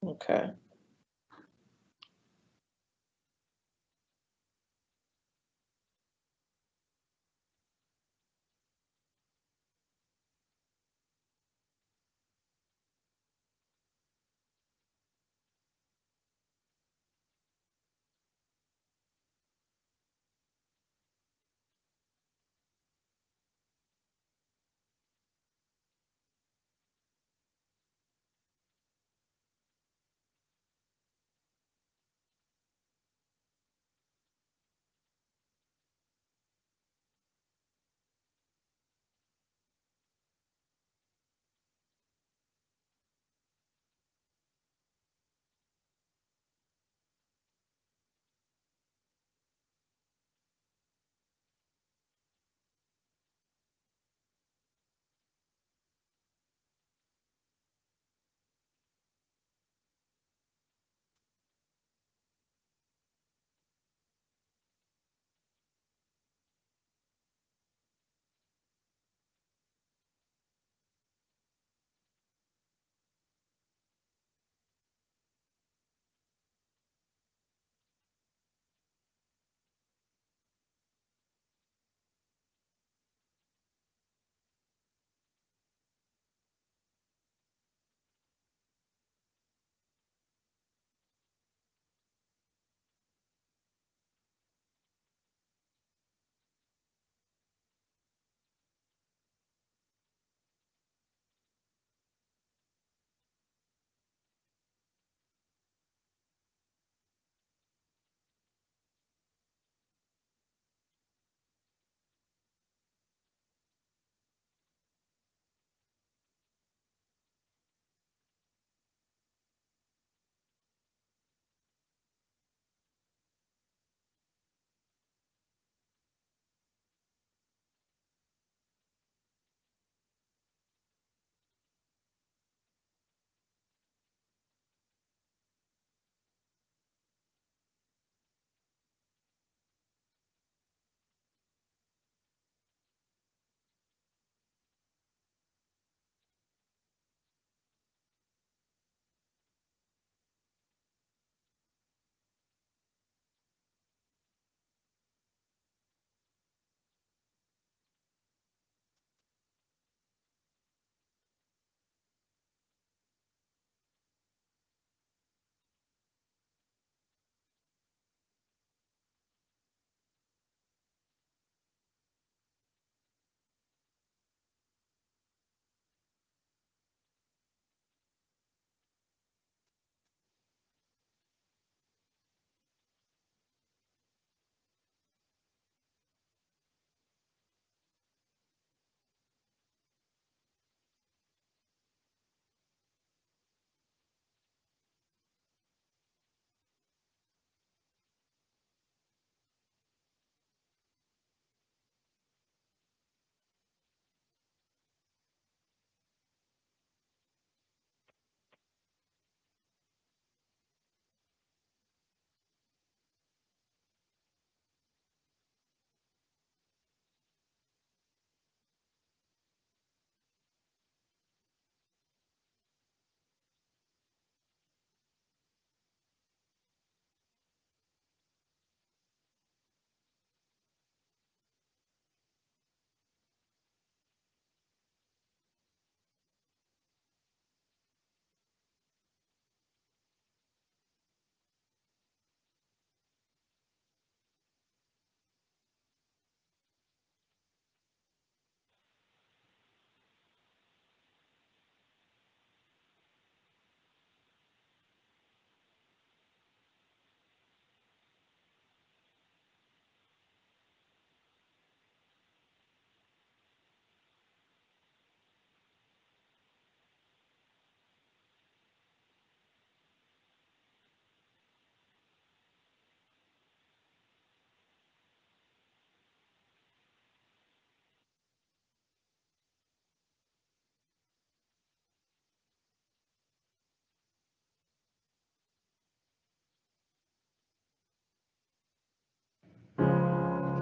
Okay.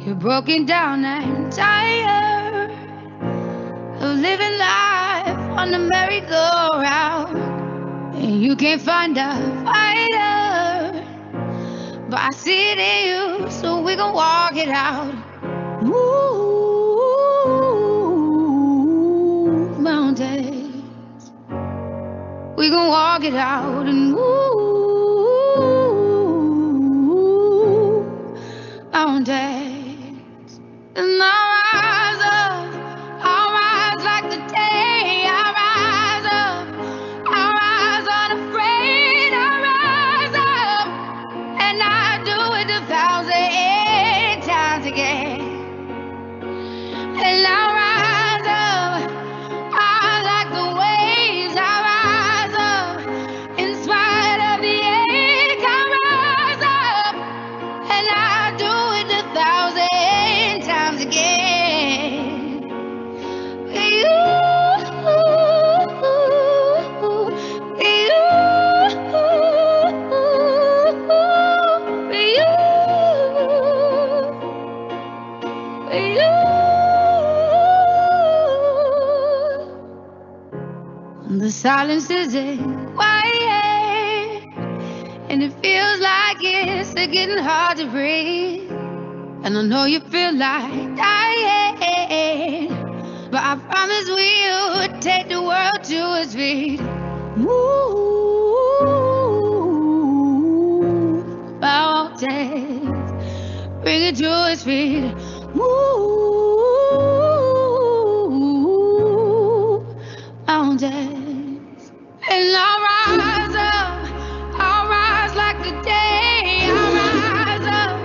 You're broken down and tired of living life on the merry-go-round, and you can't find a fighter, but I see it in you, so we gon' walk it out. Move mountains, we gon' walk it out and move mountains. And I'll rise up, I'll rise like the day. I'll rise up, I'll rise unafraid. I'll rise up, and I do it 1,000 times again. And I'll rise up, I like the waves. I'll rise up, in spite of the ache. I'll rise up, and I do it 1,000 times again. You, the silence is quiet, and it feels like it's getting hard to breathe. And I know you feel like dying, but I promise we'll take the world to its feet. Move mountains, bring it to its feet. Move mountains, and I'll rise up, I'll rise like the day. I'll rise up,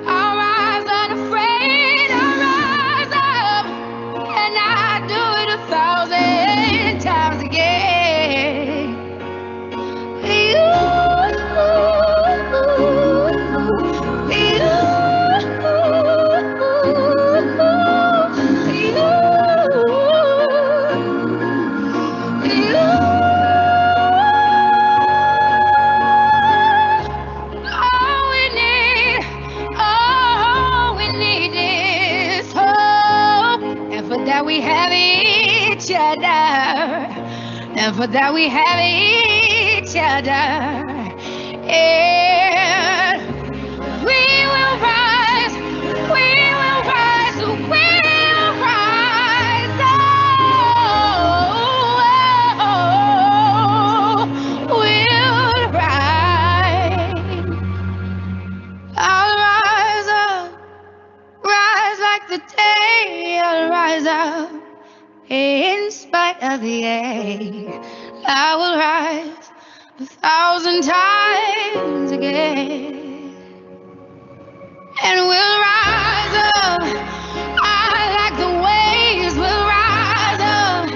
I'll rise unafraid. I'll rise up, and I do it 1,000 times again. That we have each other, and for that we have each other, and we will rise, we will rise, we will rise, we'll rise. I'll rise up, rise like the day. I'll rise up, in spite of the ache. I will rise 1,000 times again, and we'll rise up. I like the waves. We'll rise up,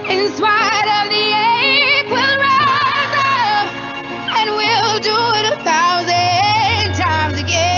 in spite of the ache. We'll rise up, and we'll do it 1,000 times again.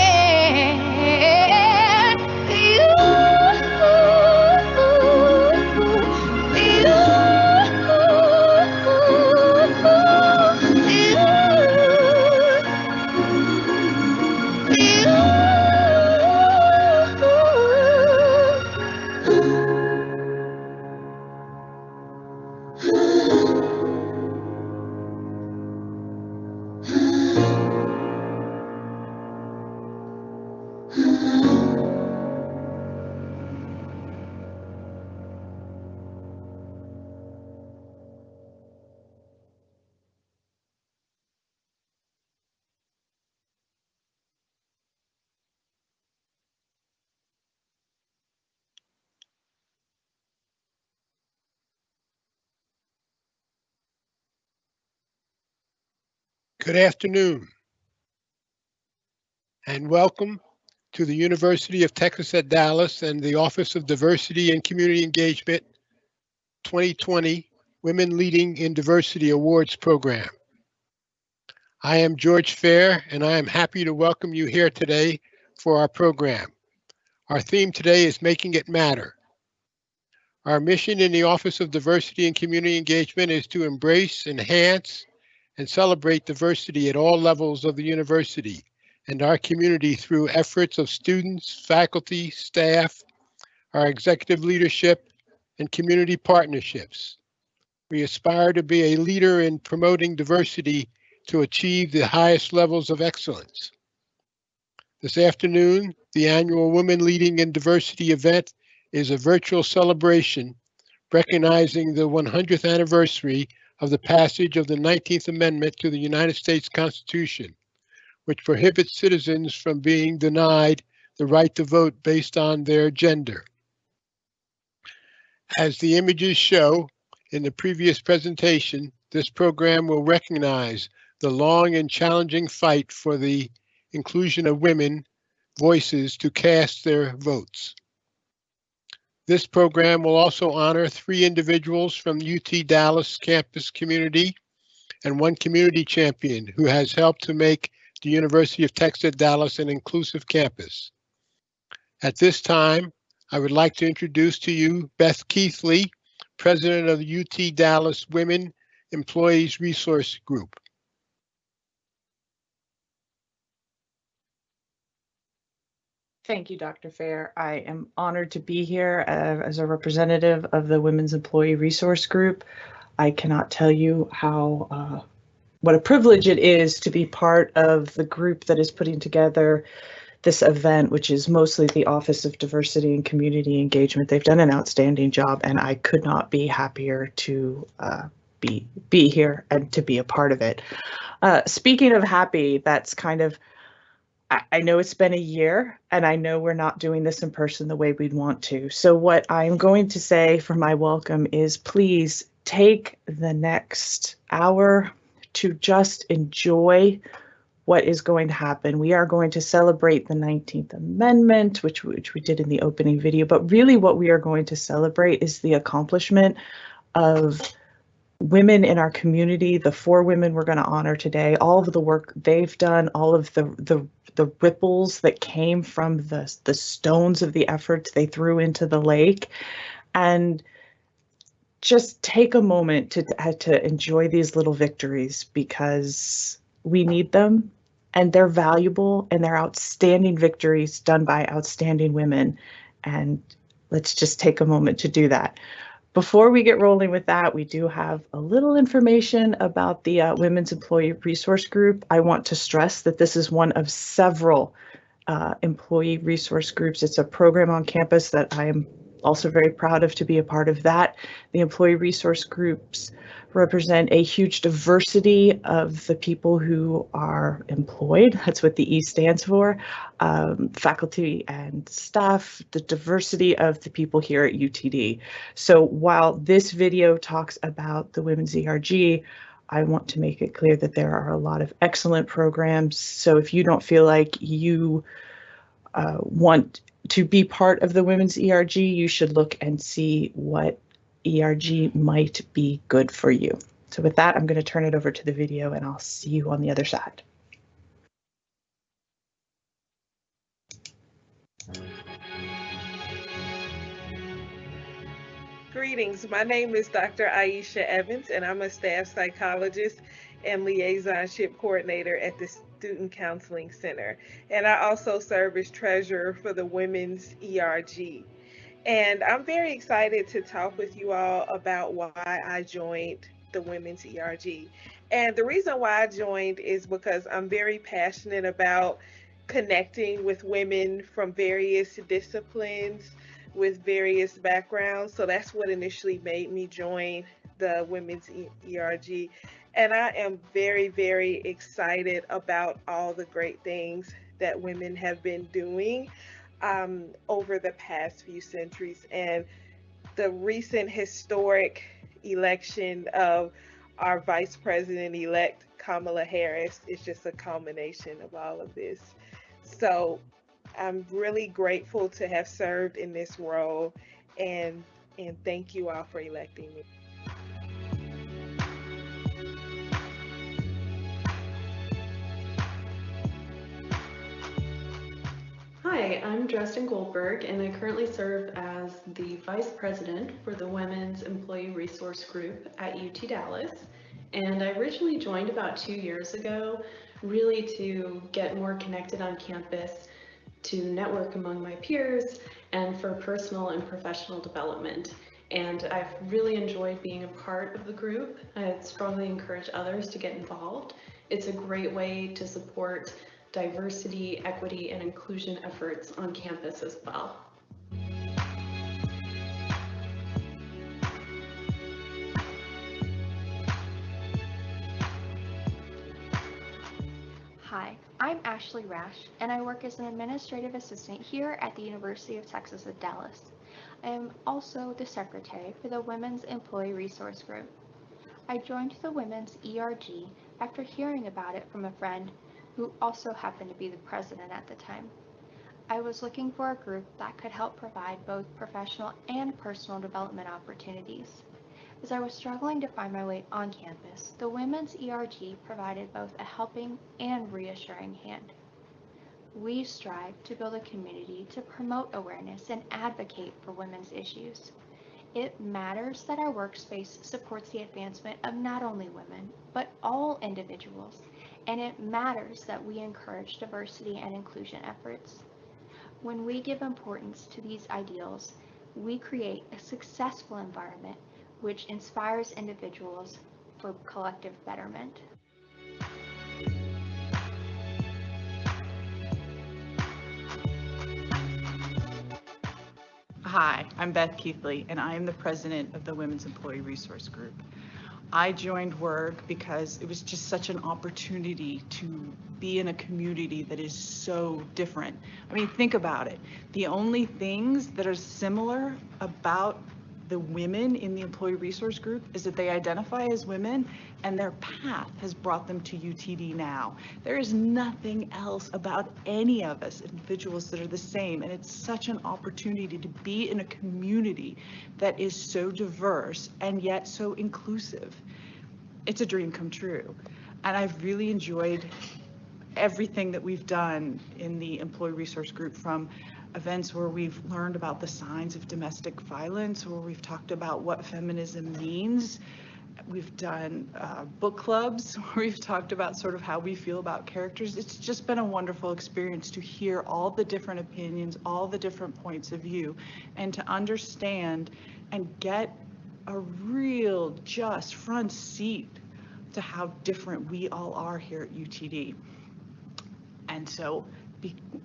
Good afternoon, and welcome to the University of Texas at Dallas and the Office of Diversity and Community Engagement 2020 Women Leading in Diversity Awards program. I am George Fair, and I am happy to welcome you here today for our program. Our theme today is Making It Matter. Our mission in the Office of Diversity and Community Engagement is to embrace, enhance, and celebrate diversity at all levels of the university and our community through efforts of students, faculty, staff, our executive leadership, and community partnerships. We aspire to be a leader in promoting diversity to achieve the highest levels of excellence. This afternoon, the annual Women Leading in Diversity event is a virtual celebration recognizing the 100th anniversary of the passage of the 19th Amendment to the United States Constitution, which prohibits citizens from being denied the right to vote based on their gender. As the images show in the previous presentation, this program will recognize the long and challenging fight for the inclusion of women voices to cast their votes. This program will also honor 3 individuals from UT Dallas campus community and 1 community champion who has helped to make the University of Texas at Dallas an inclusive campus. At this time, I would like to introduce to you Beth Keithley, President of the UT Dallas Women Employees Resource Group. Thank you, Dr. Fair. I am honored to be here as a representative of the Women's Employee Resource Group. I cannot tell you how what a privilege it is to be part of the group that is putting together this event, which is mostly the Office of Diversity and Community Engagement. They've done an outstanding job, and I could not be happier to be here and to be a part of it. Speaking of happy, that's kind of, I know it's been a year, and I know we're not doing this in person the way we'd want to. So what I'm going to say for my welcome is please take the next hour to just enjoy what is going to happen. We are going to celebrate the 19th Amendment, which we did in the opening video, but really what we are going to celebrate is the accomplishment of women in our community, the 4 women we're going to honor today, all of the work they've done, all of the ripples that came from the stones of the efforts they threw into the lake, and just take a moment to enjoy these little victories because we need them. And they're valuable, and they're outstanding victories done by outstanding women. And let's just take a moment to do that. Before we get rolling with that, we do have a little information about the Women's Employee Resource Group. I want to stress that this is one of several employee resource groups. It's a program on campus that I am also very proud of to be a part of that. The employee resource groups represent a huge diversity of the people who are employed. That's what the E stands for. Faculty and staff, the diversity of the people here at UTD. So while this video talks about the Women's ERG, I want to make it clear that there are a lot of excellent programs. So if you don't feel like you want to be part of the Women's ERG, you should look and see what ERG might be good for you. So with that, I'm going to turn it over to the video, and I'll see you on the other side. Greetings, my name is Dr. Aisha Evans, and I'm a staff psychologist and liaisonship coordinator at the Student Counseling Center. And I also serve as treasurer for the Women's ERG. And I'm very excited to talk with you all about why I joined the Women's ERG. And the reason why I joined is because I'm very passionate about connecting with women from various disciplines, with various backgrounds. So that's what initially made me join the Women's ERG. And I am very, very excited about all the great things that women have been doing over the past few centuries. And the recent historic election of our Vice President-elect Kamala Harris is just a culmination of all of this. So I'm really grateful to have served in this role, and thank you all for electing me. Hi, I'm Dresden Goldberg, and I currently serve as the Vice President for the Women's Employee Resource Group at UT Dallas. And I originally joined about 2 years ago, really to get more connected on campus, to network among my peers, and for personal and professional development. And I've really enjoyed being a part of the group. I'd strongly encourage others to get involved. It's a great way to support diversity, equity, and inclusion efforts on campus as well. Hi, I'm Ashley Rash, and I work as an administrative assistant here at the University of Texas at Dallas. I am also the secretary for the Women's Employee Resource Group. I joined the Women's ERG after hearing about it from a friend who also happened to be the president at the time. I was looking for a group that could help provide both professional and personal development opportunities. As I was struggling to find my way on campus, the Women's ERG provided both a helping and reassuring hand. We strive to build a community to promote awareness and advocate for women's issues. It matters that our workspace supports the advancement of not only women, but all individuals, and it matters that we encourage diversity and inclusion efforts. When we give importance to these ideals, we create a successful environment which inspires individuals for collective betterment. Hi, I'm Beth Keithley, and I am the president of the Women's Employee Resource Group. I joined WERG because it was just such an opportunity to be in a community that is so different. I mean, think about it. The only things that are similar about the women in the employee resource group is that they identify as women and their path has brought them to UTD now. There is nothing else about any of us individuals that are the same, and it's such an opportunity to be in a community that is so diverse and yet so inclusive. It's a dream come true, and I've really enjoyed everything that we've done in the employee resource group, from events where we've learned about the signs of domestic violence, where we've talked about what feminism means. We've done book clubs where we've talked about sort of how we feel about characters. It's just been a wonderful experience to hear all the different opinions, all the different points of view, and to understand and get a real just front seat to how different we all are here at UTD. And so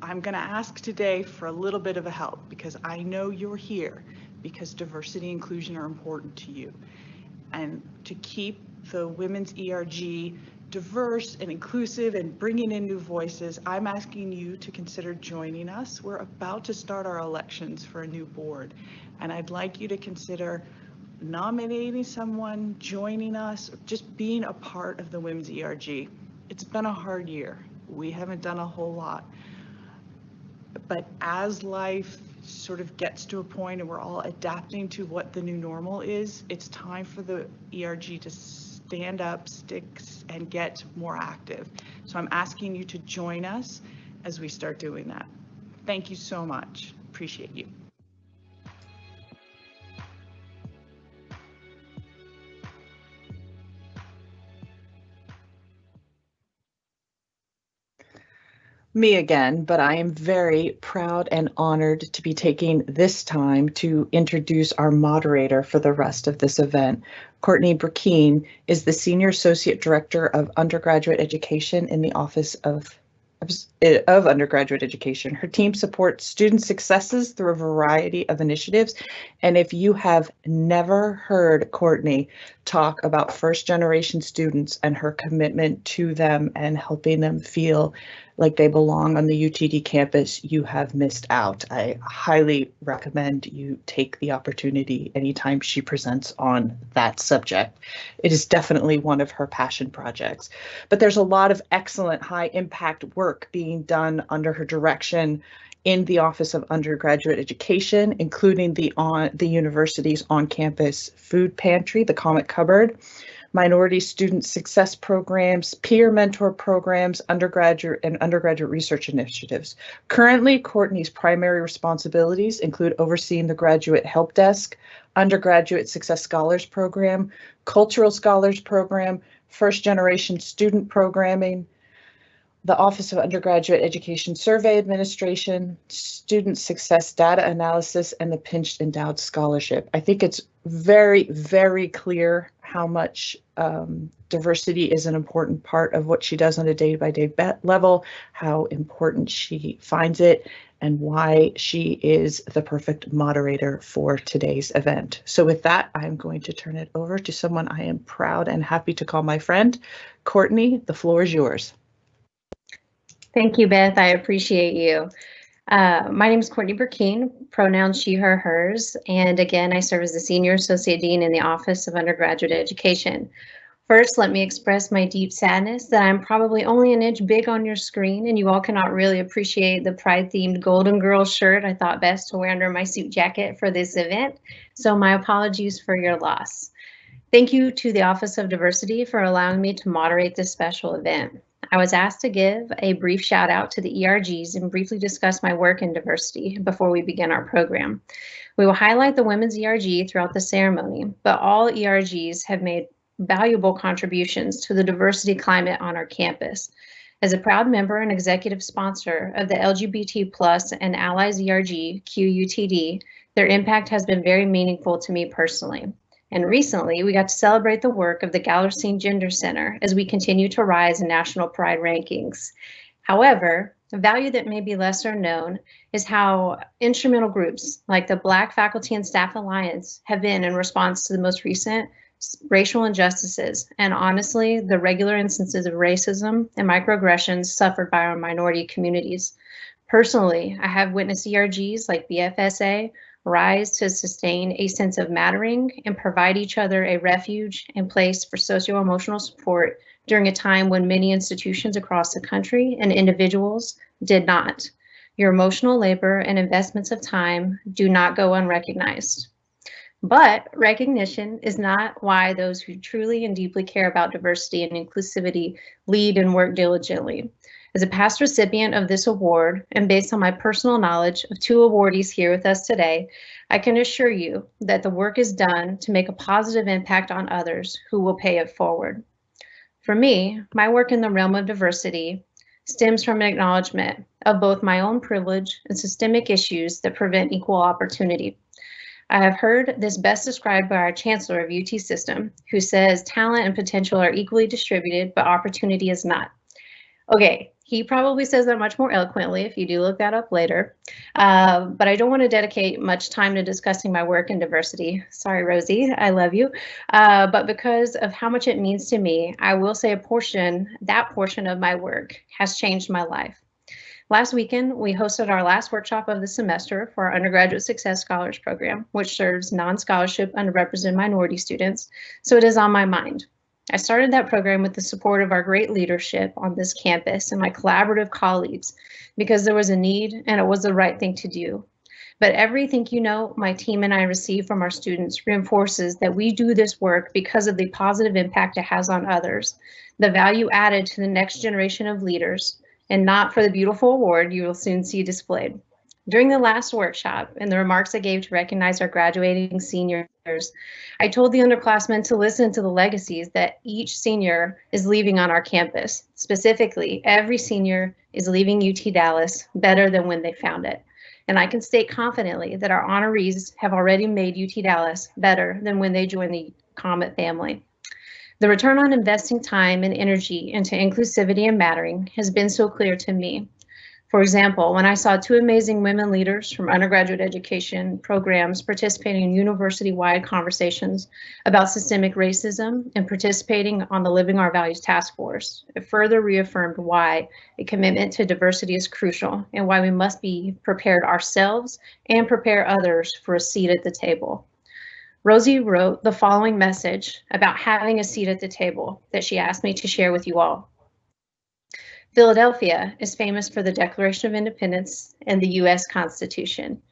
I'm going to ask today for a little bit of a help, because I know you're here because diversity and inclusion are important to you. And to keep the Women's ERG diverse and inclusive and bringing in new voices, I'm asking you to consider joining us. We're about to start our elections for a new board, and I'd like you to consider nominating someone, joining us, or just being a part of the Women's ERG. It's been a hard year. We haven't done a whole lot. But as life sort of gets to a point and we're all adapting to what the new normal is, it's time for the ERG to stand up, stick, and get more active. So I'm asking you to join us as we start doing that. Thank you so much. Appreciate you. Me again, but I am very proud and honored to be taking this time to introduce our moderator for the rest of this event. Courtney Burkeen is the Senior Associate Director of Undergraduate Education in the Office of Undergraduate Education. Her team supports student successes through a variety of initiatives. And if you have never heard Courtney talk about first-generation students and her commitment to them and helping them feel like they belong on the UTD campus, you have missed out. I highly recommend you take the opportunity anytime she presents on that subject. It is definitely one of her passion projects. But there's a lot of excellent high impact work being done under her direction in the Office of Undergraduate Education, including the university's on-campus food pantry, the Comet Cupboard, minority student success programs, peer mentor programs, undergraduate research initiatives. Currently, Courtney's primary responsibilities include overseeing the Graduate Help Desk, Undergraduate Success Scholars Program, Cultural Scholars Program, First Generation Student Programming, the Office of Undergraduate Education Survey Administration, Student Success Data Analysis, and the Pinched Endowed Scholarship. I think it's very, very clear how much diversity is an important part of what she does on a day-by-day level, how important she finds it, and why she is the perfect moderator for today's event. So with that, I'm going to turn it over to someone I am proud and happy to call my friend. Courtney, the floor is yours. Thank you, Beth. I appreciate you. My name is Courtney Burkeen, pronouns she, her, hers, and again, I serve as the Senior Associate Dean in the Office of Undergraduate Education. First, let me express my deep sadness that I'm probably only an inch big on your screen and you all cannot really appreciate the Pride-themed Golden Girls shirt I thought best to wear under my suit jacket for this event, so my apologies for your loss. Thank you to the Office of Diversity for allowing me to moderate this special event. I was asked to give a brief shout out to the ERGs and briefly discuss my work in diversity before we begin our program. We will highlight the Women's ERG throughout the ceremony, but all ERGs have made valuable contributions to the diversity climate on our campus. As a proud member and executive sponsor of the LGBT+ and Allies ERG QUTD, their impact has been very meaningful to me personally. And recently, we got to celebrate the work of the Galercine Gender Center as we continue to rise in national pride rankings. However, a value that may be lesser known is how instrumental groups like the Black Faculty and Staff Alliance have been in response to the most recent racial injustices and honestly, the regular instances of racism and microaggressions suffered by our minority communities. Personally, I have witnessed ERGs like BFSA rise to sustain a sense of mattering and provide each other a refuge and place for socio-emotional support during a time when many institutions across the country and individuals did not. Your emotional labor and investments of time do not go unrecognized. But recognition is not why those who truly and deeply care about diversity and inclusivity lead and work diligently. As a past recipient of this award, and based on my personal knowledge of two awardees here with us today, I can assure you that the work is done to make a positive impact on others who will pay it forward. For me, my work in the realm of diversity stems from an acknowledgement of both my own privilege and systemic issues that prevent equal opportunity. I have heard this best described by our chancellor of UT System, who says talent and potential are equally distributed, but opportunity is not. Okay, he probably says that much more eloquently if you do look that up later, but I don't want to dedicate much time to discussing my work in diversity. Sorry, Rosie, I love you. But because of how much it means to me, I will say that portion of my work has changed my life. Last weekend, we hosted our last workshop of the semester for our Undergraduate Success Scholars Program, which serves non-scholarship underrepresented minority students, so it is on my mind. I started that program with the support of our great leadership on this campus and my collaborative colleagues because there was a need and it was the right thing to do. But everything my team and I receive from our students reinforces that we do this work because of the positive impact it has on others, the value added to the next generation of leaders, and not for the beautiful award you will soon see displayed. During the last workshop and the remarks I gave to recognize our graduating seniors, I told the underclassmen to listen to the legacies that each senior is leaving on our campus. Specifically, every senior is leaving UT Dallas better than when they found it. And I can state confidently that our honorees have already made UT Dallas better than when they joined the Comet family. The return on investing time and energy into inclusivity and mattering has been so clear to me. For example, when I saw two amazing women leaders from undergraduate education programs participating in university-wide conversations about systemic racism and participating on the Living Our Values Task Force, it further reaffirmed why a commitment to diversity is crucial and why we must be prepared ourselves and prepare others for a seat at the table. Rosie wrote the following message about having a seat at the table that she asked me to share with you all. Philadelphia is famous for the Declaration of Independence and the U.S. Constitution.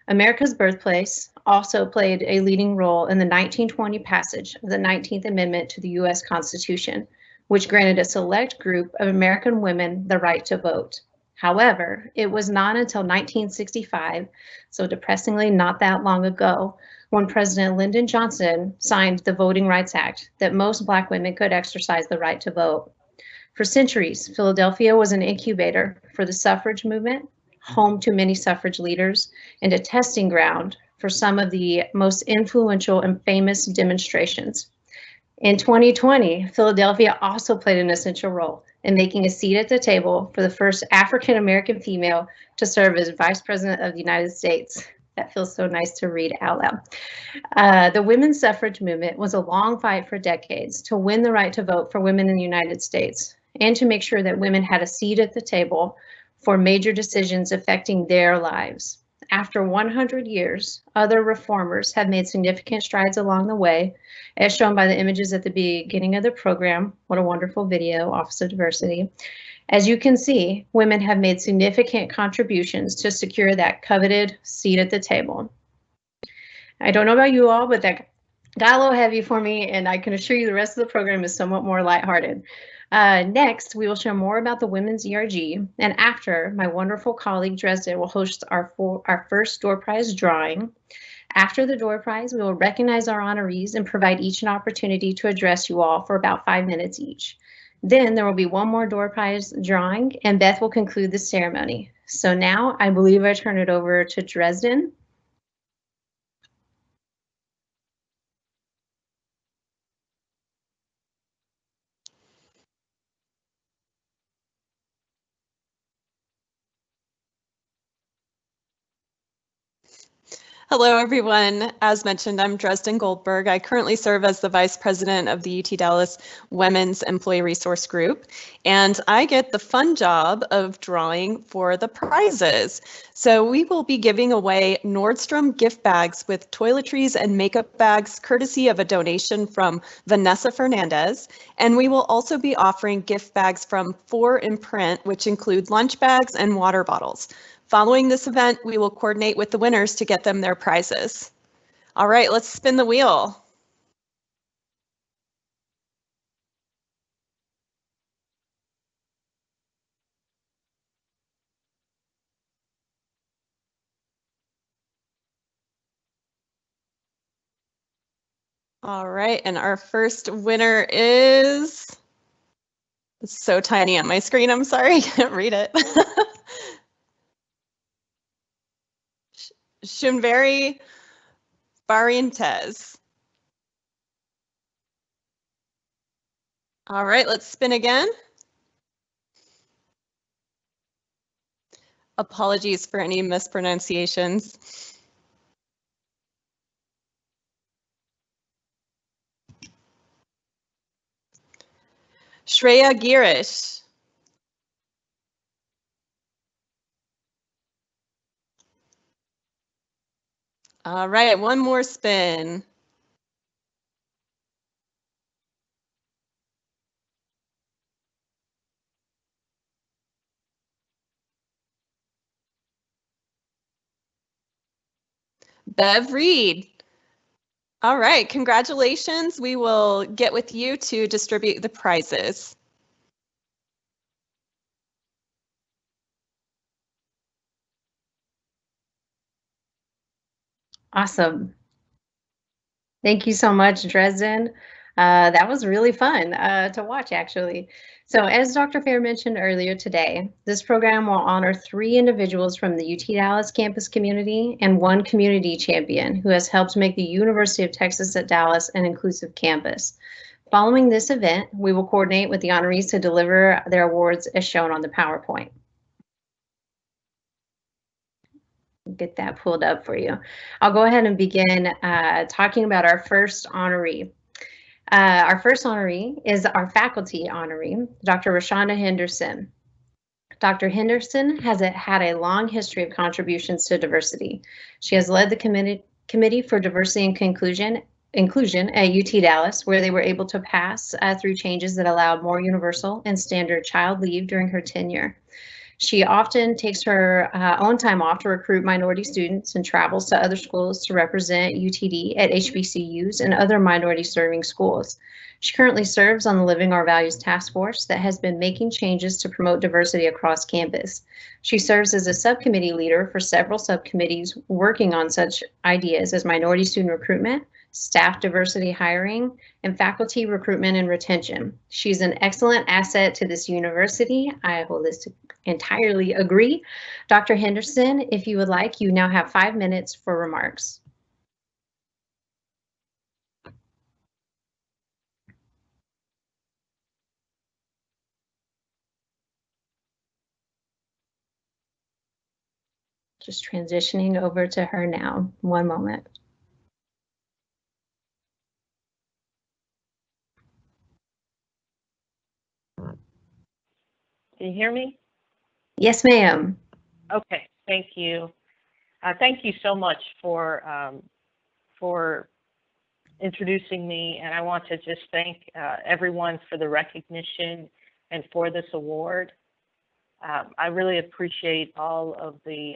America's birthplace also played a leading role in the 1920 passage of the 19th Amendment to the U.S. Constitution, which granted a select group of American women the right to vote. However, it was not until 1965, so depressingly not that long ago, when President Lyndon Johnson signed the Voting Rights Act, that most Black women could exercise the right to vote. For centuries, Philadelphia was an incubator for the suffrage movement, home to many suffrage leaders, and a testing ground for some of the most influential and famous demonstrations. In 2020, Philadelphia also played an essential role in making a seat at the table for the first African American female to serve as Vice President of the United States. That feels so nice to read out loud. The women's suffrage movement was a long fight for decades to win the right to vote for women in the United States and to make sure that women had a seat at the table for major decisions affecting their lives. After 100 years, other reformers have made significant strides along the way, as shown by the images at the beginning of the program. What a wonderful video, Office of Diversity. As you can see, women have made significant contributions to secure that coveted seat at the table. I don't know about you all, but that got a little heavy for me, and I can assure you the rest of the program is somewhat more lighthearted. Next, we will share more about the Women's ERG, and after, my wonderful colleague Dresden will host our first door prize drawing. After the door prize, we will recognize our honorees and provide each an opportunity to address you all for about 5 minutes each. Then there will be one more door prize drawing, and Beth will conclude the ceremony. So now I believe I turn it over to Dresden. Hello, everyone. As mentioned, I'm Dresden Goldberg. I currently serve as the Vice President of the UT Dallas Women's Employee Resource Group, and I get the fun job of drawing for the prizes. So we will be giving away Nordstrom gift bags with toiletries and makeup bags, courtesy of a donation from Vanessa Fernandez. And we will also be offering gift bags from 4imprint, which include lunch bags and water bottles. Following this event, we will coordinate with the winners to get them their prizes. All right, let's spin the wheel. All right, and our first winner is, it's so tiny on my screen, I'm sorry, I can't read it. Shunveri Barrientes. All right, let's spin again. Apologies for any mispronunciations. Shreya Girish. All right, one more spin. Bev Reed. All right, congratulations. We will get with you to distribute the prizes. Awesome. Thank you so much, Dresden. That was really fun to watch, actually. So as Dr. Fair mentioned earlier today, this program will honor 3 individuals from the UT Dallas campus community and 1 community champion who has helped make the University of Texas at Dallas an inclusive campus. Following this event, we will coordinate with the honorees to deliver their awards as shown on the PowerPoint. Get that pulled up for you. I'll go ahead and begin talking about our first honoree. Our first honoree is our faculty honoree, Dr. Rashonda Henderson. Dr. Henderson has had a long history of contributions to diversity. She has led the Committee for Diversity and Inclusion at UT Dallas, where they were able to pass through changes that allowed more universal and standard child leave during her tenure. She often takes her own time off to recruit minority students and travels to other schools to represent UTD at HBCUs and other minority serving schools. She currently serves on the Living Our Values Task Force that has been making changes to promote diversity across campus. She serves as a subcommittee leader for several subcommittees working on such ideas as minority student recruitment, staff diversity hiring, and faculty recruitment and retention. She's an excellent asset to this university. I entirely agree. Dr. Henderson, if you would like, you now have 5 minutes for remarks. Just transitioning over to her now. One moment. Can you hear me? Yes, ma'am. Okay, thank you. Thank you so much for introducing me, and I want to just thank everyone for the recognition and for this award. I really appreciate all of the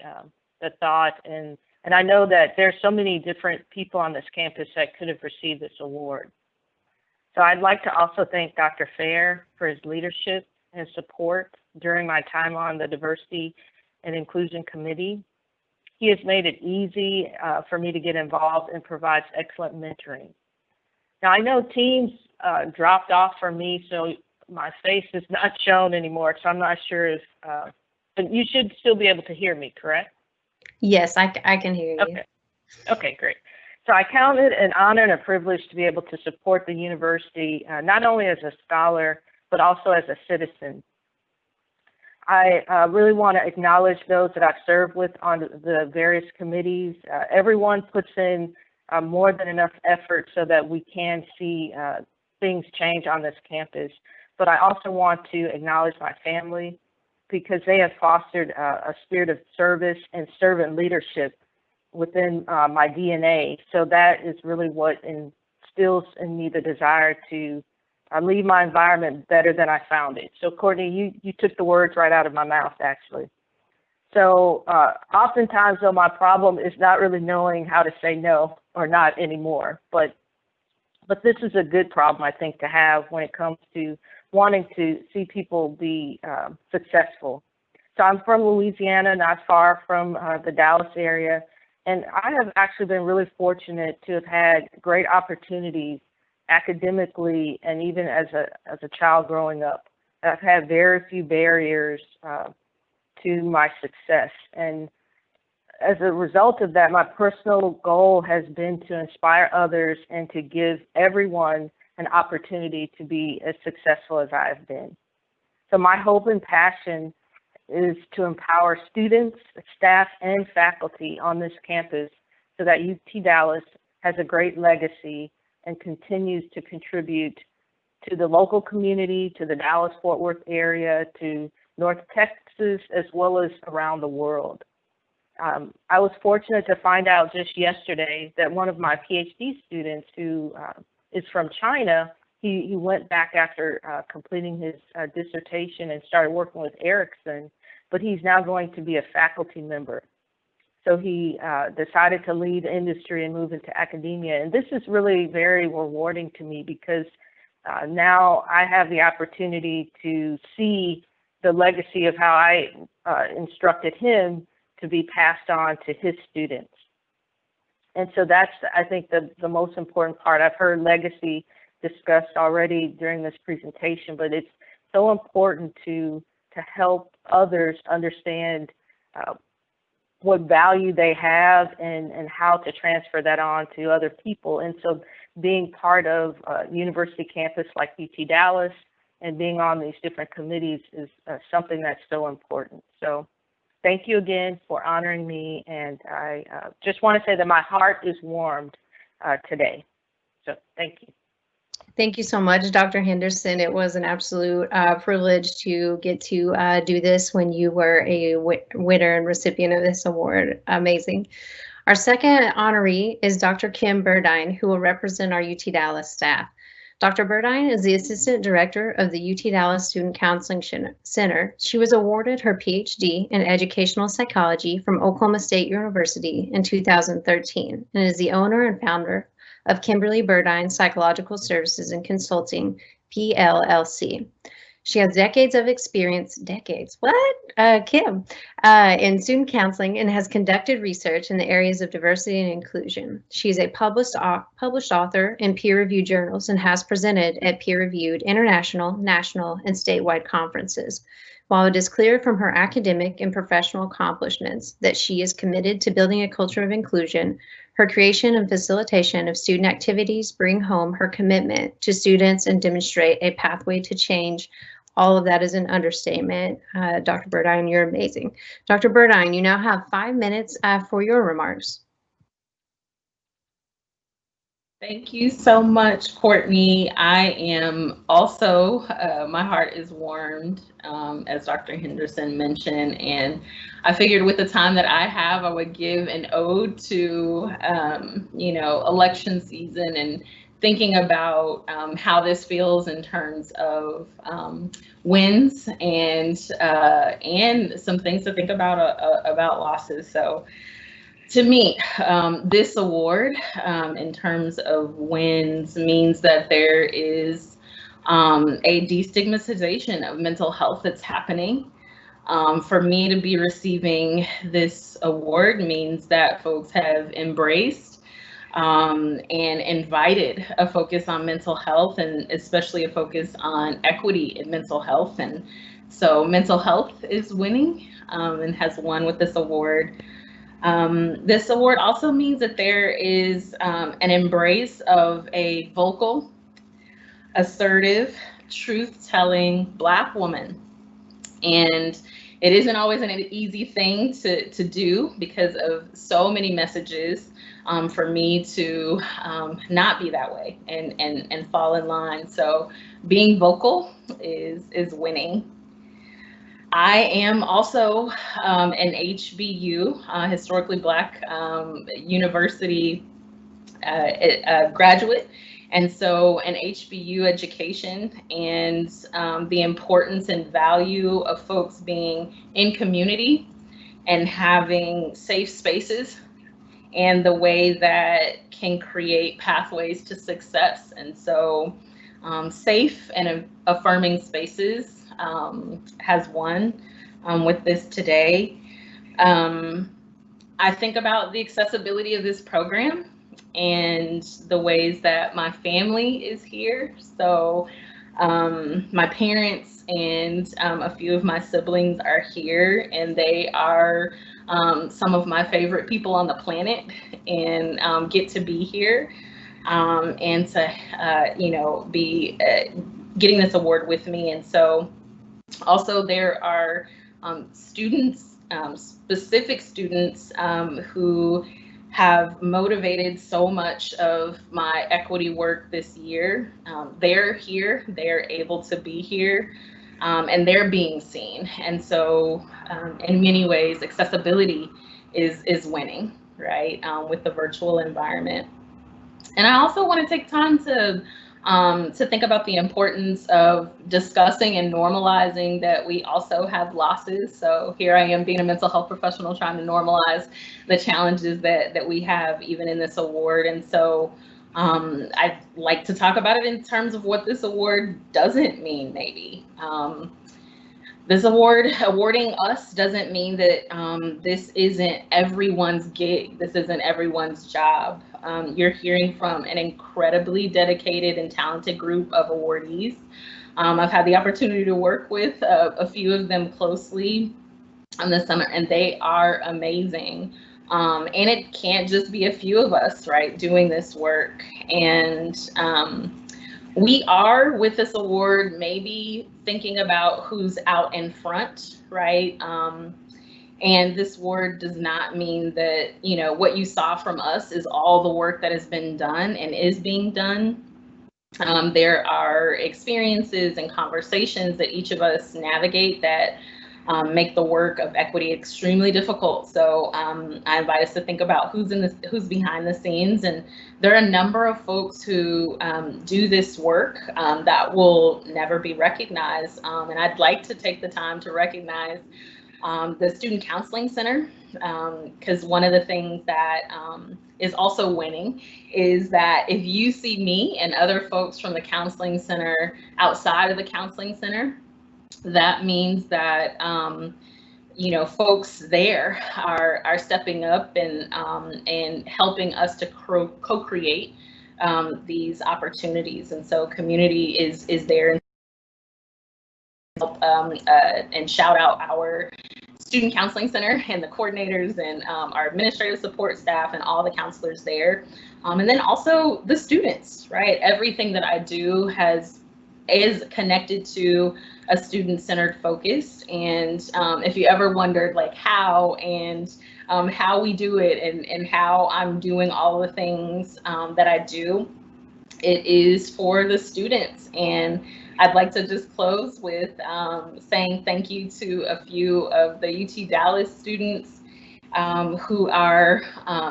thought, and I know that there's so many different people on this campus that could have received this award. So I'd like to also thank Dr. Fair for his leadership and support during my time on the Diversity and Inclusion Committee. He has made it easy for me to get involved and provides excellent mentoring. Now I know Teams dropped off for me, so my face is not shown anymore, so I'm not sure if, but you should still be able to hear me, correct? Yes, I can hear you. Okay. Okay, great. So I count it an honor and a privilege to be able to support the university, not only as a scholar, but also as a citizen. I really want to acknowledge those that I've served with on the various committees. Everyone puts in more than enough effort so that we can see things change on this campus. But I also want to acknowledge my family, because they have fostered a spirit of service and servant leadership within my DNA. So that is really what instills in me the desire to leave my environment better than I found it. So Courtney, you took the words right out of my mouth, actually. So oftentimes, though, my problem is not really knowing how to say no or not anymore. But this is a good problem, I think, to have when it comes to wanting to see people be successful. So I'm from Louisiana, not far from the Dallas area, and I have actually been really fortunate to have had great opportunities academically and even as a child growing up. I've had very few barriers to my success, and as a result of that, my personal goal has been to inspire others and to give everyone an opportunity to be as successful as I have been. So my hope and passion is to empower students, staff, and faculty on this campus so that UT Dallas has a great legacy and continues to contribute to the local community, to the Dallas-Fort Worth area, to North Texas, as well as around the world. I was fortunate to find out just yesterday that one of my PhD students who is from China, he went back after completing his dissertation and started working with Ericsson, but he's now going to be a faculty member. So he decided to leave industry and move into academia. And this is really very rewarding to me because now I have the opportunity to see the legacy of how I instructed him to be passed on to his students. And so that's, I think, the most important part. I've heard legacy discussed already during this presentation, but it's so important to help others understand what value they have and how to transfer that on to other people. And so being part of a university campus like UT Dallas and being on these different committees is something that's so important. So thank you again for honoring me, and I just want to say that my heart is warmed today. So thank you. Thank you so much, Dr. Henderson. It was an absolute privilege to get to do this when you were a winner and recipient of this award. Amazing. Our second honoree is Dr. Kim Burdine, who will represent our UT Dallas staff. Dr. Burdine is the Assistant Director of the UT Dallas Student Counseling Center. She was awarded her PhD in Educational Psychology from Oklahoma State University in 2013 and is the owner and founder of Kimberly Burdine Psychological Services and Consulting, PLLC. She has decades of experience, Kim, in student counseling and has conducted research in the areas of diversity and inclusion. She's a published author in peer-reviewed journals and has presented at peer-reviewed international, national, and statewide conferences. While it is clear from her academic and professional accomplishments that she is committed to building a culture of inclusion, her creation and facilitation of student activities bring home her commitment to students and demonstrate a pathway to change. All of that is an understatement. Dr. Burdine, you're amazing. Dr. Burdine, you now have 5 minutes for your remarks. Thank you so much, Courtney. I am also, my heart is warmed, as Dr. Henderson mentioned, and I figured with the time that I have, I would give an ode to, election season and thinking about how this feels in terms of wins and some things to think about losses. So to me, this award in terms of wins means that there is a destigmatization of mental health that's happening. For me to be receiving this award means that folks have embraced and invited a focus on mental health, and especially a focus on equity in mental health. And so mental health is winning and has won with this award. This award also means that there is an embrace of a vocal, assertive, truth-telling Black woman. And it isn't always an easy thing to do because of so many messages for me to not be that way and fall in line. So being vocal is winning. I am also an HBU, historically Black university graduate. And so an HBU education and the importance and value of folks being in community and having safe spaces and the way that can create pathways to success. And so safe and affirming spaces has won with this today. I think about the accessibility of this program and the ways that my family is here. So my parents and a few of my siblings are here, and they are some of my favorite people on the planet, and get to be here and to be getting this award with me. And so also there are students, specific students who have motivated so much of my equity work this year. They're here, they're able to be here, and they're being seen. And so in many ways, accessibility is winning, right, with the virtual environment. And I also want to take time to think about the importance of discussing and normalizing that we also have losses. So here I am being a mental health professional trying to normalize the challenges that we have even in this award. And so I'd like to talk about it in terms of what this award doesn't mean, maybe. This awarding us doesn't mean that this isn't everyone's gig. This isn't everyone's job. You're hearing from an incredibly dedicated and talented group of awardees. I've had the opportunity to work with a few of them closely on the summer, and they are amazing. And it can't just be a few of us, right, doing this work. And we are, with this award, maybe thinking about who's out in front, right? And this award does not mean that, what you saw from us is all the work that has been done and is being done. There are experiences and conversations that each of us navigate that make the work of equity extremely difficult. So I invite us to think about who's behind the scenes, and there are a number of folks who do this work that will never be recognized. And I'd like to take the time to recognize the Student Counseling Center, because one of the things that is also winning is that if you see me and other folks from the Counseling Center outside of the Counseling Center, that means that folks there are stepping up and helping us to co-create these opportunities. And so community is there and shout out our Student Counseling Center and the coordinators and our administrative support staff and all the counselors there. And then also the students, right? Everything that I do is connected to a student-centered focus. And if you ever wondered like how we do it and how I'm doing all the things that I do, it is for the students. And I'd like to just close with saying thank you to a few of the UT Dallas students who are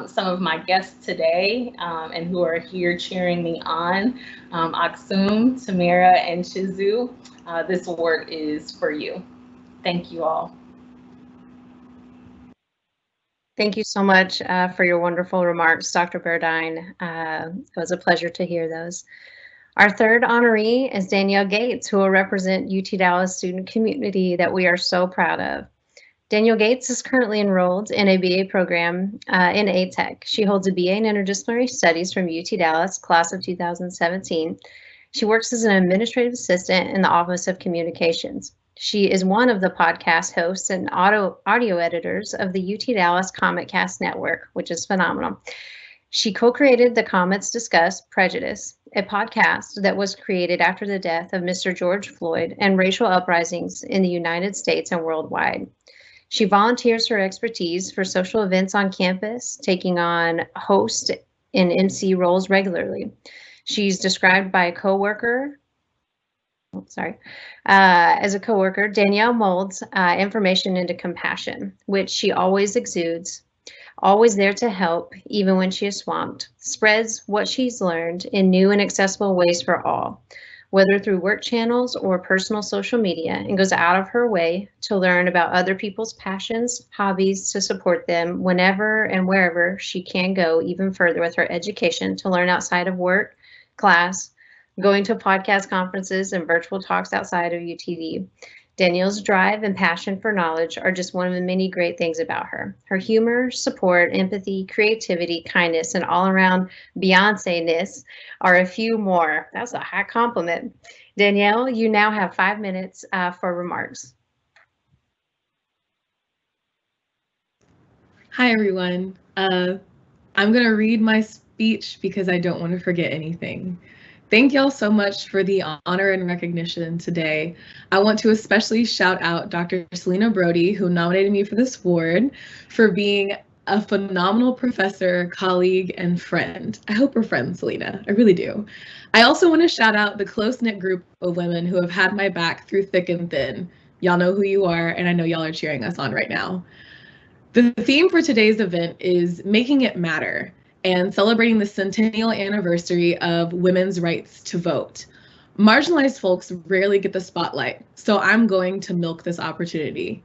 some of my guests today and who are here cheering me on. Aksum, Tamara, and Shizu, this award is for you. Thank you all. Thank you so much for your wonderful remarks, Dr. Burdine. It was a pleasure to hear those. Our third honoree is Danielle Gates, who will represent UT Dallas student community that we are so proud of. Danielle Gates is currently enrolled in a BA program in ATEC. She holds a BA in Interdisciplinary Studies from UT Dallas, class of 2017. She works as an administrative assistant in the Office of Communications. She is one of the podcast hosts and audio editors of the UT Dallas CommentCast Network, which is phenomenal. She co-created the Comments Discuss Prejudice, a podcast that was created after the death of Mr. George Floyd and racial uprisings in the United States and worldwide. She volunteers her expertise for social events on campus, taking on host and MC roles regularly. She's described by a coworker. As a coworker, Danielle molds information into compassion, which she always exudes, always there to help, even when she is swamped, spreads what she's learned in new and accessible ways for all, whether through work channels or personal social media, and goes out of her way to learn about other people's passions, hobbies, to support them whenever and wherever she can go even further with her education to learn outside of work, class, going to podcast conferences and virtual talks outside of UTD. Danielle's drive and passion for knowledge are just one of the many great things about her. Her humor, support, empathy, creativity, kindness, and all-around Beyonce-ness are a few more. That's a high compliment. Danielle, you now have 5 minutes for remarks. Hi, everyone. I'm going to read my speech because I don't want to forget anything. Thank y'all so much for the honor and recognition today. I want to especially shout out Dr. Selena Brody, who nominated me for this award, for being a phenomenal professor, colleague, and friend. I hope we're friends, Selena. I really do. I also want to shout out the close-knit group of women who have had my back through thick and thin. Y'all know who you are, and I know y'all are cheering us on right now. The theme for today's event is Making It Matter, and celebrating the centennial anniversary of women's rights to vote. Marginalized folks rarely get the spotlight, so I'm going to milk this opportunity.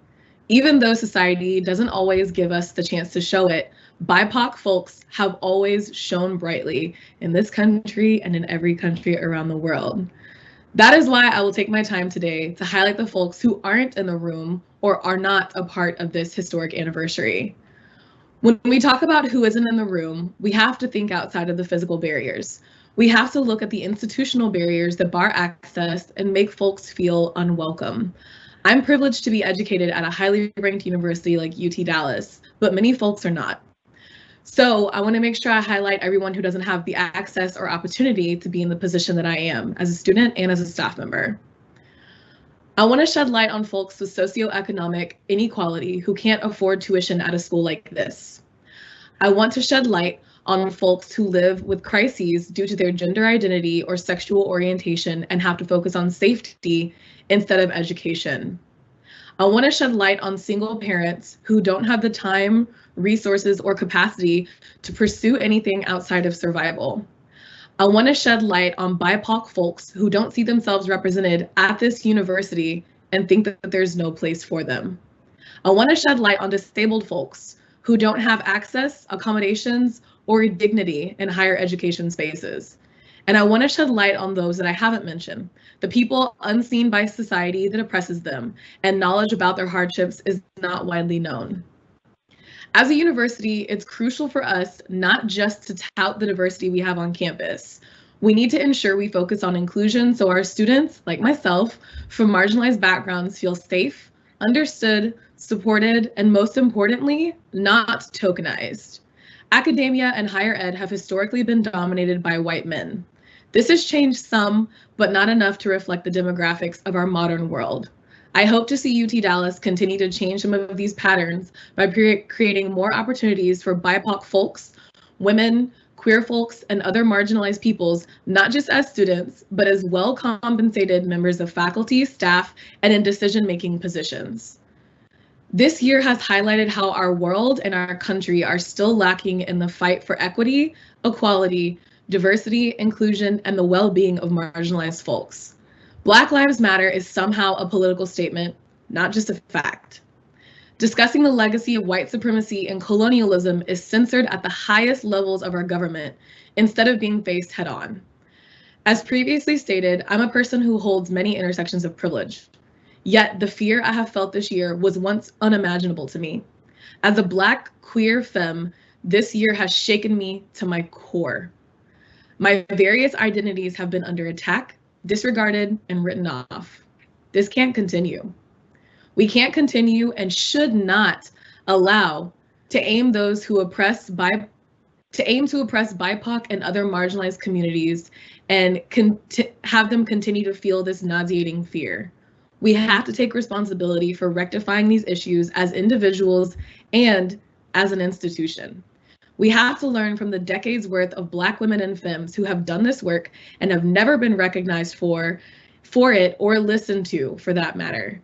Even though society doesn't always give us the chance to show it, BIPOC folks have always shone brightly in this country and in every country around the world. That is why I will take my time today to highlight the folks who aren't in the room or are not a part of this historic anniversary. When we talk about who isn't in the room, we have to think outside of the physical barriers. We have to look at the institutional barriers that bar access and make folks feel unwelcome. I'm privileged to be educated at a highly ranked university like UT Dallas, but many folks are not. So I want to make sure I highlight everyone who doesn't have the access or opportunity to be in the position that I am as a student and as a staff member. I want to shed light on folks with socioeconomic inequality who can't afford tuition at a school like this. I want to shed light on folks who live with crises due to their gender identity or sexual orientation and have to focus on safety instead of education. I want to shed light on single parents who don't have the time, resources, or capacity to pursue anything outside of survival. I want to shed light on BIPOC folks who don't see themselves represented at this university and think that there's no place for them. I want to shed light on disabled folks who don't have access, accommodations, or dignity in higher education spaces. And I want to shed light on those that I haven't mentioned, the people unseen by society that oppresses them, and knowledge about their hardships is not widely known. As a university, it's crucial for us not just to tout the diversity we have on campus. We need to ensure we focus on inclusion so our students, like myself, from marginalized backgrounds feel safe, understood, supported, and most importantly, not tokenized. Academia and higher ed have historically been dominated by white men. This has changed some, but not enough to reflect the demographics of our modern world. I hope to see UT Dallas continue to change some of these patterns by creating more opportunities for BIPOC folks, women, queer folks, and other marginalized peoples, not just as students, but as well-compensated members of faculty, staff, and in decision-making positions. This year has highlighted how our world and our country are still lacking in the fight for equity, equality, diversity, inclusion, and the well-being of marginalized folks. Black Lives Matter is somehow a political statement, not just a fact. Discussing the legacy of white supremacy and colonialism is censored at the highest levels of our government instead of being faced head-on. As previously stated, I'm a person who holds many intersections of privilege. Yet the fear I have felt this year was once unimaginable to me. As a Black queer femme, this year has shaken me to my core. My various identities have been under attack, disregarded, and written off. This can't continue. We can't continue and should not allow to aim to oppress BIPOC and other marginalized communities and have them continue to feel this nauseating fear. We have to take responsibility for rectifying these issues as individuals and as an institution. We have to learn from the decades worth of Black women and femmes who have done this work and have never been recognized for it or listened to, for that matter.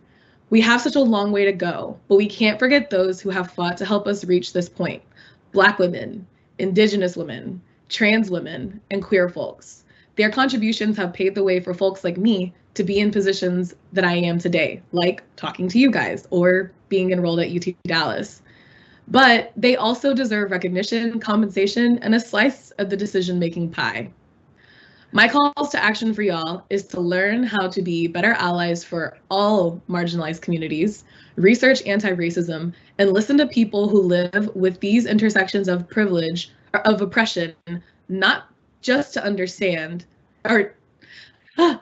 We have such a long way to go, but we can't forget those who have fought to help us reach this point. Black women, Indigenous women, trans women, and queer folks. Their contributions have paved the way for folks like me to be in positions that I am today, like talking to you guys or being enrolled at UT Dallas. But they also deserve recognition, compensation, and a slice of the decision-making pie. My calls to action for y'all is to learn how to be better allies for all marginalized communities, research anti-racism, and listen to people who live with these intersections of privilege, or of oppression, not just to understand, and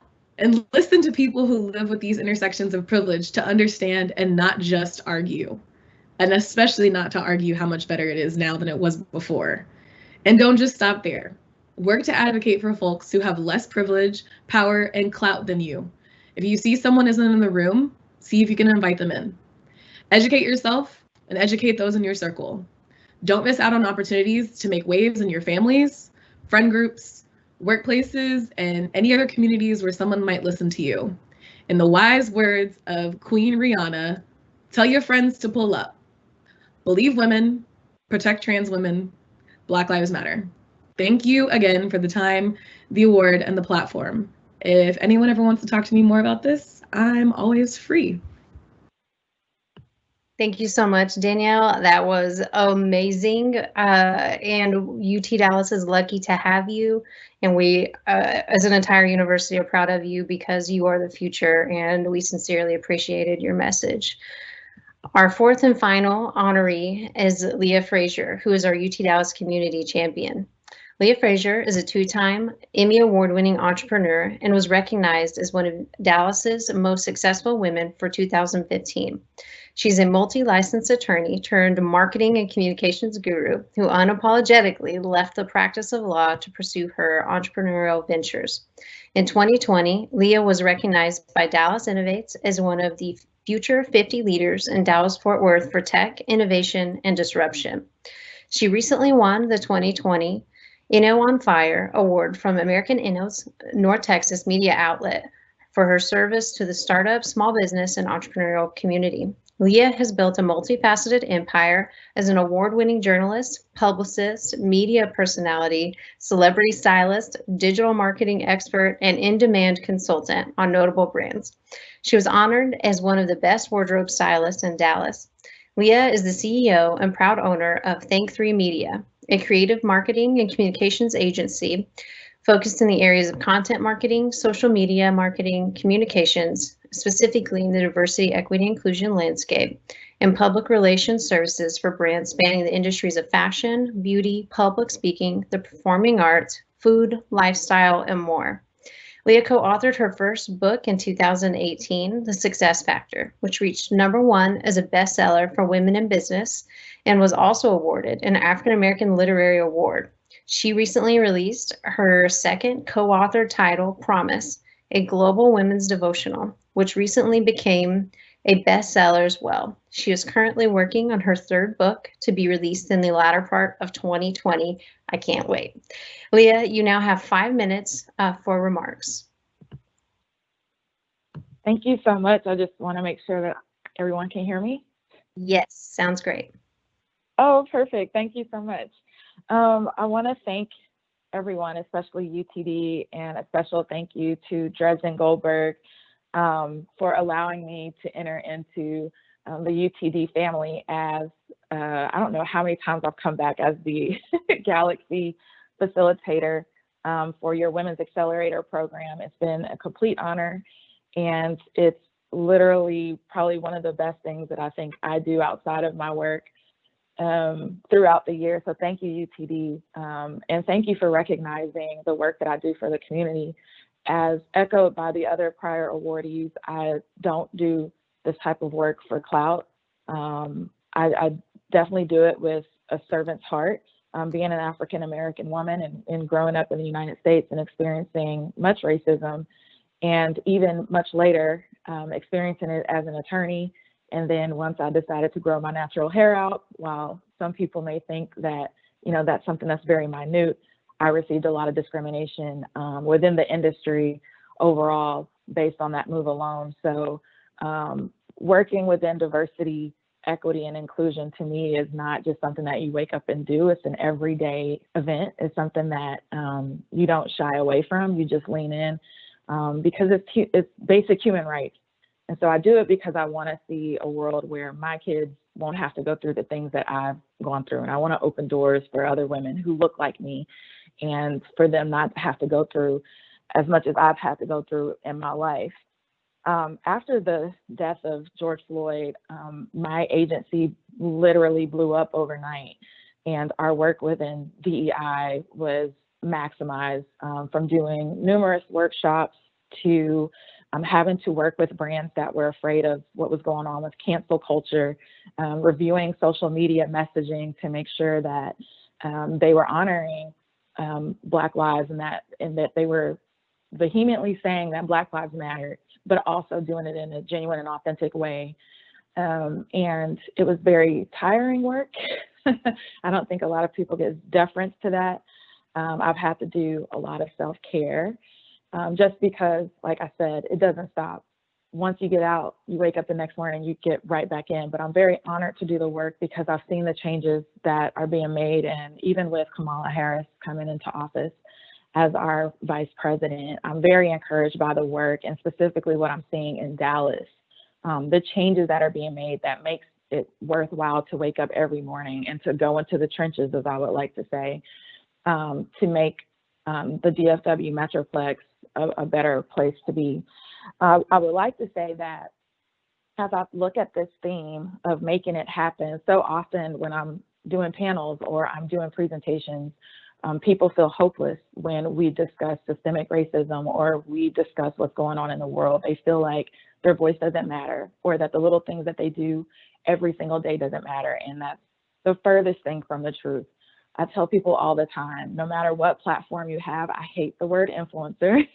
listen to people who live with these intersections of privilege to understand and not just argue. And especially not to argue how much better it is now than it was before. And don't just stop there. Work to advocate for folks who have less privilege, power, and clout than you. If you see someone isn't in the room, see if you can invite them in. Educate yourself and educate those in your circle. Don't miss out on opportunities to make waves in your families, friend groups, workplaces, and any other communities where someone might listen to you. In the wise words of Queen Rihanna, tell your friends to pull up. Believe women, protect trans women, Black Lives Matter. Thank you again for the time, the award, and the platform. If anyone ever wants to talk to me more about this, I'm always free. Thank you so much, Danielle. That was amazing. And UT Dallas is lucky to have you. And we, as an entire university, are proud of you because you are the future, and we sincerely appreciated your message. Our fourth and final honoree is Leah Frazier, who is our UT Dallas Community Champion. Leah Frazier is a two-time Emmy Award-winning entrepreneur and was recognized as one of Dallas's most successful women for 2015. She's a multi-licensed attorney turned marketing and communications guru who unapologetically left the practice of law to pursue her entrepreneurial ventures. In 2020, Leah was recognized by Dallas Innovates as one of the Future 50 leaders in Dallas-Fort Worth for tech, innovation, and disruption. She recently won the 2020 Inno on Fire Award from American Inno's North Texas media outlet for her service to the startup, small business, and entrepreneurial community. Leah has built a multifaceted empire as an award-winning journalist, publicist, media personality, celebrity stylist, digital marketing expert, and in-demand consultant on notable brands. She was honored as one of the best wardrobe stylists in Dallas. Leah is the CEO and proud owner of Thank3 Media, a creative marketing and communications agency focused in the areas of content marketing, social media marketing, communications, specifically in the diversity, equity, inclusion landscape, and public relations services for brands spanning the industries of fashion, beauty, public speaking, the performing arts, food, lifestyle, and more. Leah co-authored her first book in 2018, The Success Factor, which reached #1 as a bestseller for women in business and was also awarded an African American Literary Award. She recently released her second co-authored title, Promise, a global women's devotional, which recently became a bestseller as well. She is currently working on her third book to be released in the latter part of 2020. I can't wait. Leah, you now have 5 minutes for remarks. Thank you so much. I just want to make sure that everyone can hear me. Yes, sounds great. Oh, perfect. Thank you so much. I want to thank everyone, especially UTD, and a special thank you to Dresden Goldberg for allowing me to enter into the UTD family as, I don't know how many times I've come back as the Galaxy facilitator for your Women's Accelerator program. It's been a complete honor, and it's literally probably one of the best things that I think I do outside of my work throughout the year. So thank you, UTD, and thank you for recognizing the work that I do for the community. As echoed by the other prior awardees, I don't do this type of work for clout. I definitely do it with a servant's heart. Being an African American woman and growing up in the United States and experiencing much racism, and even much later experiencing it as an attorney. And then once I decided to grow my natural hair out, while some people may think that, you know, that's something that's very minute, I received a lot of discrimination within the industry overall based on that move alone. So working within diversity, equity, and inclusion to me is not just something that you wake up and do. It's an everyday event. It's something that you don't shy away from. You just lean in because it's basic human rights. And so I do it because I want to see a world where my kids won't have to go through the things that I've gone through. And I want to open doors for other women who look like me, and for them not to have to go through as much as I've had to go through in my life. After the death of George Floyd, my agency literally blew up overnight, and our work within DEI was maximized from doing numerous workshops to having to work with brands that were afraid of what was going on with cancel culture, reviewing social media messaging to make sure that they were honoring Black lives, and that they were vehemently saying that Black lives mattered, but also doing it in a genuine and authentic way. And it was very tiring work. I don't think a lot of people give deference to that. I've had to do a lot of self-care. Just because, like I said, it doesn't stop. Once you get out, you wake up the next morning, you get right back in. But I'm very honored to do the work because I've seen the changes that are being made. And even with Kamala Harris coming into office as our vice president, I'm very encouraged by the work, and specifically what I'm seeing in Dallas. The changes that are being made that makes it worthwhile to wake up every morning and to go into the trenches, as I would like to say, to make the DFW Metroplex a better place to be. I would like to say that as I look at this theme of making it happen, so often when I'm doing panels or I'm doing presentations, people feel hopeless when we discuss systemic racism or we discuss what's going on in the world. They feel like their voice doesn't matter, or that the little things that they do every single day doesn't matter. And that's the furthest thing from the truth. I tell people all the time, no matter what platform you have, I hate the word influencer,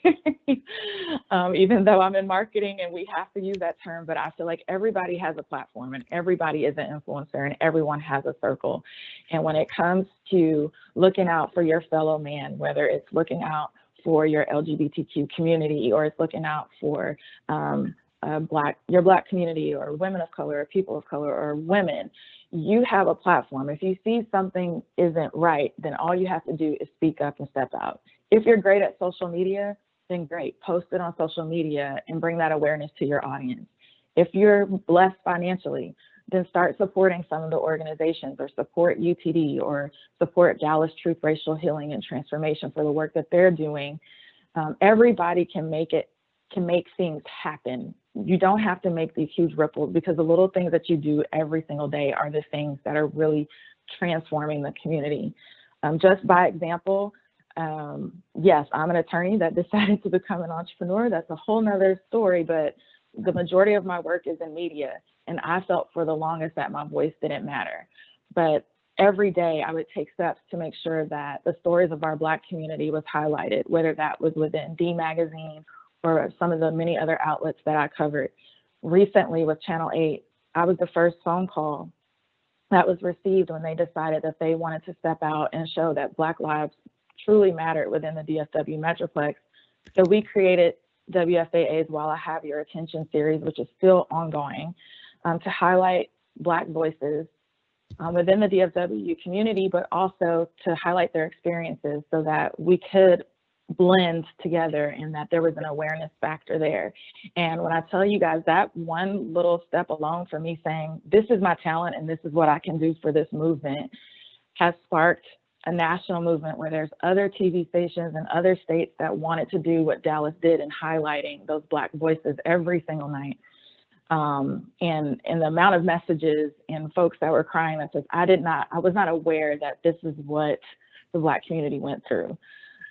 even though I'm in marketing and we have to use that term, but I feel like everybody has a platform and everybody is an influencer and everyone has a circle. And when it comes to looking out for your fellow man, whether it's looking out for your LGBTQ community or it's looking out for your Black community or women of color or people of color or women, you have a platform. If you see something isn't right, then all you have to do is speak up and step out. If you're great at social media, then great, post it on social media and bring that awareness to your audience. If you're blessed financially, then start supporting some of the organizations, or support UTD, or support Dallas Truth Racial Healing and Transformation for the work that they're doing. Everybody can make things happen. You don't have to make these huge ripples, because the little things that you do every single day are the things that are really transforming the community. Just by example, yes, I'm an attorney that decided to become an entrepreneur. That's a whole nother story, but the majority of my work is in media, and I felt for the longest that my voice didn't matter. But every day I would take steps to make sure that the stories of our Black community was highlighted, whether that was within D Magazine or some of the many other outlets that I covered. Recently with Channel 8, I was the first phone call that was received when they decided that they wanted to step out and show that Black lives truly mattered within the DFW Metroplex. So we created WFAA's While I Have Your Attention series, which is still ongoing, to highlight Black voices within the DFW community, but also to highlight their experiences so that we could blend together and that there was an awareness factor there. And when I tell you guys, that one little step alone for me saying, this is my talent and this is what I can do for this movement, has sparked a national movement where there's other TV stations and other states that wanted to do what Dallas did in highlighting those Black voices every single night. And the amount of messages and folks that were crying that says, I was not aware that this is what the Black community went through.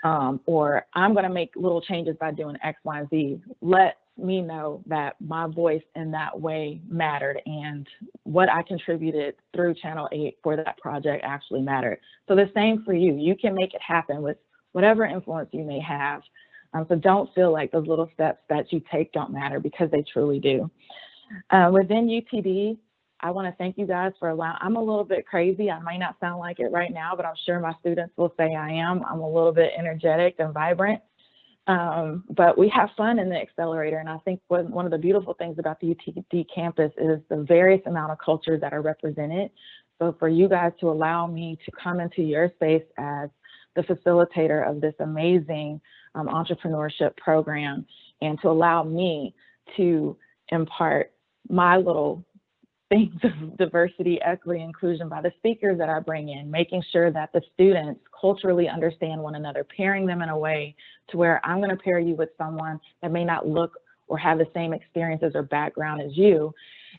Or I'm going to make little changes by doing X, Y, and Z. Let me know that my voice in that way mattered, and what I contributed through Channel 8 for that project actually mattered. So the same for you. You can make it happen with whatever influence you may have. So don't feel like those little steps that you take don't matter, because they truly do. Within UTD, I want to thank you guys for allowing, I'm a little bit crazy. I might not sound like it right now, but I'm sure my students will say I am. I'm a little bit energetic and vibrant, but we have fun in the accelerator. And I think one of the beautiful things about the UTD campus is the various amount of cultures that are represented. So for you guys to allow me to come into your space as the facilitator of this amazing entrepreneurship program, and to allow me to impart my little things of diversity, equity, inclusion by the speakers that I bring in, making sure that the students culturally understand one another, pairing them in a way to where I'm going to pair you with someone that may not look or have the same experiences or background as you,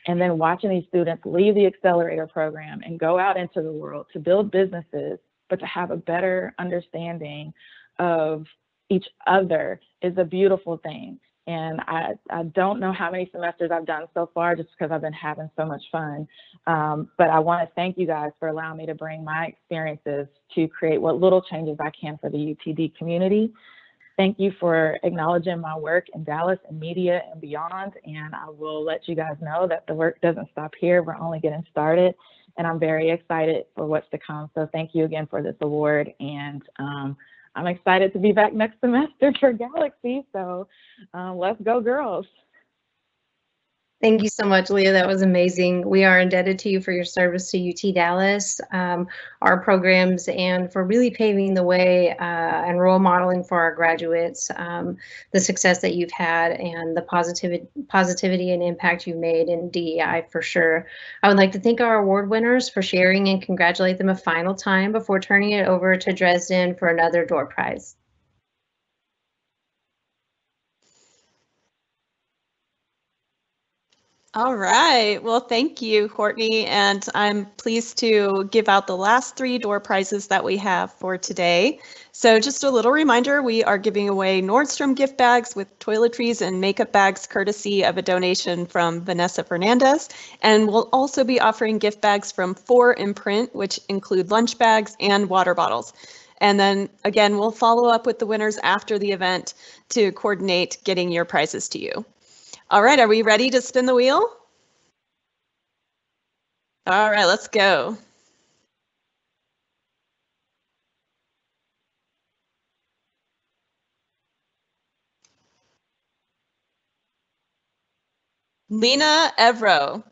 and then watching these students leave the accelerator program and go out into the world to build businesses, but to have a better understanding of each other is a beautiful thing. And I don't know how many semesters I've done so far, just because I've been having so much fun. But I want to thank you guys for allowing me to bring my experiences to create what little changes I can for the UTD community. Thank you for acknowledging my work in Dallas and media and beyond. And I will let you guys know that the work doesn't stop here. We're only getting started. And I'm very excited for what's to come. So thank you again for this award. And I'm excited to be back next semester for Galaxy, so let's go girls. Thank you so much, Leah. That was amazing. We are indebted to you for your service to UT Dallas, our programs, and for really paving the way and role modeling for our graduates, the success that you've had and the positivity and impact you've made in DEI for sure. I would like to thank our award winners for sharing and congratulate them a final time before turning it over to Dresden for another door prize. All right, well, thank you, Courtney, and I'm pleased to give out the last 3 door prizes that we have for today. So just a little reminder, we are giving away Nordstrom gift bags with toiletries and makeup bags courtesy of a donation from Vanessa Fernandez, and we'll also be offering gift bags from 4 Imprint, which include lunch bags and water bottles. And then again, we'll follow up with the winners after the event to coordinate getting your prizes to you. All right, are we ready to spin the wheel? All right, let's go. Lena Evro.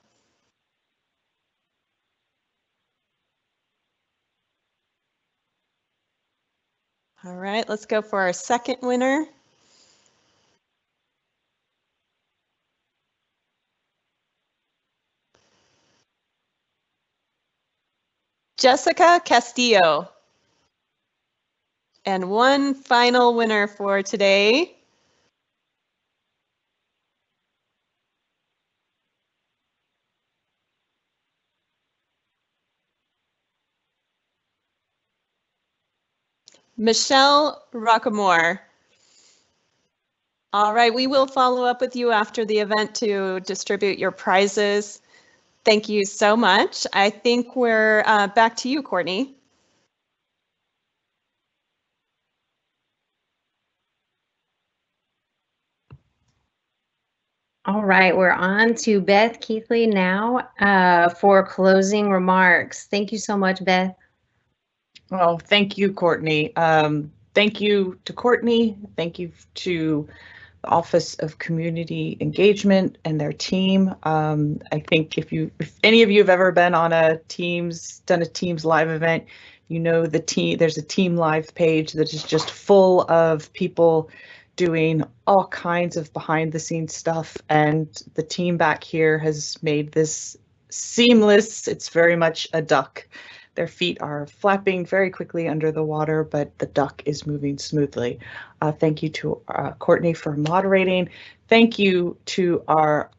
All right, let's go for our second winner. Jessica Castillo. And one final winner for today. Michelle Rockamore. All right, we will follow up with you after the event to distribute your prizes. Thank you so much. I think we're back to you, Courtney. All right, we're on to Beth Keithley now for closing remarks. Thank you so much, Beth. Well, thank you, Courtney. Thank you to Courtney. Thank you to the Office of Community Engagement and their team. I think if any of you have ever been on done a Teams live event, you know the team. There's a Team Live page that is just full of people doing all kinds of behind the scenes stuff, and the team back here has made this seamless. It's very much a duck. Their feet are flapping very quickly under the water, but the duck is moving smoothly. Thank you to Courtney for moderating. Thank you to our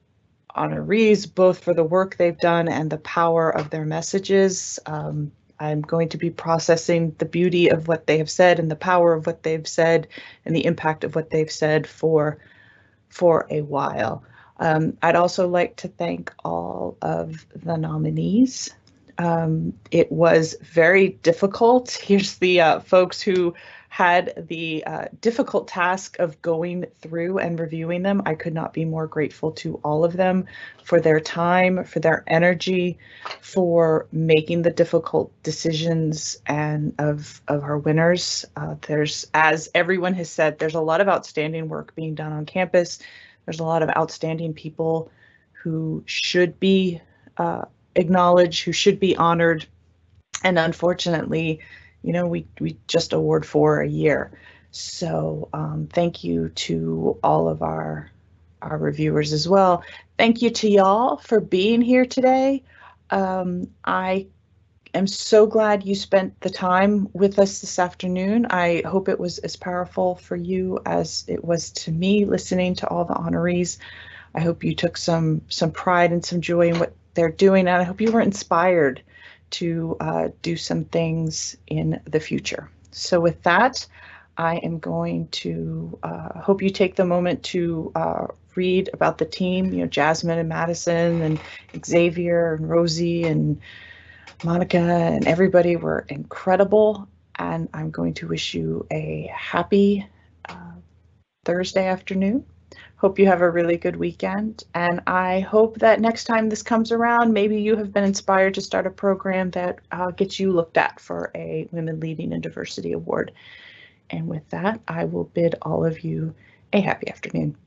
honorees, both for the work they've done and the power of their messages. I'm going to be processing the beauty of what they have said and the power of what they've said and the impact of what they've said for a while. I'd also like to thank all of the nominees. It was very difficult. Here's the folks who had the difficult task of going through and reviewing them. I could not be more grateful to all of them for their time, for their energy, for making the difficult decisions and of our winners. There's, as everyone has said, there's a lot of outstanding work being done on campus. There's a lot of outstanding people who should be acknowledged, who should be honored, and unfortunately, you know, we just award for a year. So thank you to all of our reviewers as well. Thank you to y'all for being here today. I am so glad you spent the time with us this afternoon. I hope it was as powerful for you as it was to me listening to all the honorees. I hope you took some pride and some joy in what they're doing, and I hope you were inspired to do some things in the future. So with that, I am going to hope you take the moment to read about the team. You know, Jasmine and Madison and Xavier and Rosie and Monica and everybody were incredible. And I'm going to wish you a happy Thursday afternoon. Hope you have a really good weekend, and I hope that next time this comes around, maybe you have been inspired to start a program that gets you looked at for a Women Leading in Diversity Award. And with that, I will bid all of you a happy afternoon.